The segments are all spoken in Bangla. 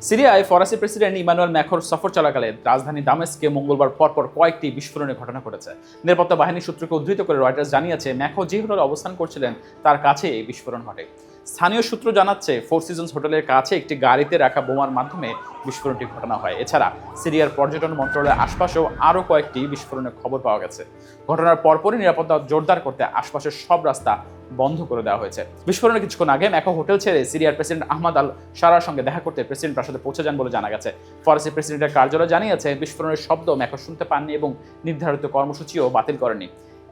সিরিয়ায় ফরাসি প্রেসিডেন্ট ইমানুয়েল ম্যাখর সফর চলাকালে রাজধানী দামেস্কে মঙ্গলবার পরপর কয়েকটি বিস্ফোরণের ঘটনা ঘটেছে। নিরাপত্তা বাহিনীর সূত্রকে উদ্ধৃত করে রয়টার্স জানিয়েছে, ম্যাখর যে হোটেলে অবস্থান করছিলেন তার কাছে এই বিস্ফোরণ ঘটে। স্থানীয় সূত্র জানাচ্ছে, ফোর সিজনস হোটেলের কাছে একটি গাড়িতে রাখা বোমার মাধ্যমে বিস্ফোরণটি ঘটানো হয়। এছাড়া সিরিয়ার পর্যটন মন্ত্রণালয়ের আশপাশেও আরও কয়েকটি বিস্ফোরণের খবর পাওয়া গেছে। ঘটনার পরপরই নিরাপত্তা জোরদার করতে আশপাশের সব রাস্তা বন্ধ করে দেওয়া হয়েছে। বিস্ফোরণের কিছুক্ষণ আগে ম্যাখর হোটেল ছেড়ে সিরিয়ার প্রেসিডেন্ট আহমদ আল শারার সঙ্গে দেখা করতে প্রেসিডেন্ট প্রাসাদে পৌঁছে যান বলে জানা গেছে। ফরাসি প্রেসিডেন্টের কার্যালয় জানিয়েছে, বিস্ফোরণের শব্দ ম্যাখর শুনতে পাননি এবং নির্ধারিত কর্মসূচিও বাতিল করেনি।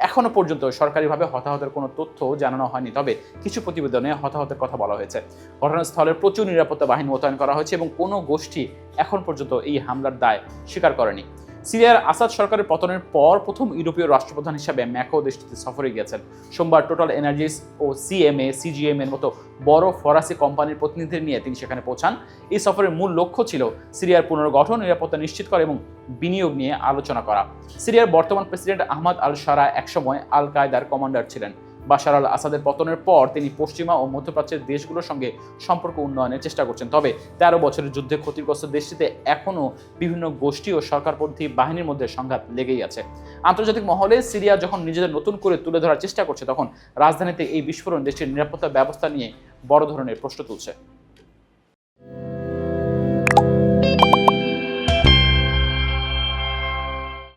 এখনো পর্যন্ত সরকারিভাবে হতাহতের কোনো তথ্য জানানো হয়নি, তবে কিছু প্রতিবেদনে হতাহতের কথা বলা হয়েছে। ঘটনাস্থলে প্রচুর নিরাপত্তা বাহিনী মোতায়েন করা হয়েছে এবং কোনো গোষ্ঠী এখন পর্যন্ত এই হামলার দায় স্বীকার করেনি। সিরিয়ার আসাদ সরকারের পতনের পর প্রথম ইউরোপীয় রাষ্ট্রপ্রধান হিসেবে ম্যাখর দেশটিতে সফরে গিয়েছেন। সোমবার টোটাল এনার্জিস ও সিজিএম এর মতো বড় ফরাসি কোম্পানির প্রতিনিধিদের নিয়ে তিনি সেখানে পৌঁছান। এই সফরের মূল লক্ষ্য ছিল সিরিয়ার পুনর্গঠন, নিরাপত্তা নিশ্চিত করা এবং বিনিয়োগ নিয়ে আলোচনা করা। সিরিয়ার বর্তমান প্রেসিডেন্ট আহমদ আল শারা একসময় আল কায়দার কমান্ডার ছিলেন। বাশার আল আসাদের পতনের পর তিনি পশ্চিমা ও মধ্যপ্রাচ্যের দেশগুলোর সঙ্গে সম্পর্ক উন্নয়নের চেষ্টা করছেন। তবে 13 বছরের যুদ্ধে ক্ষতিগ্রস্ত দেশটিতে এখনও বিভিন্ন গোষ্ঠী ও সরকারপন্থী বাহিনীর মধ্যে সংঘাত লেগেই আছে। আন্তর্জাতিক মহলে সিরিয়া যখন নিজেদের নতুন করে তুলে ধরার চেষ্টা করছে, তখন রাজধানীতে এই বিস্ফোরণ দেশটির নিরাপত্তা ব্যবস্থা নিয়ে বড় ধরনের প্রশ্ন তুলছে।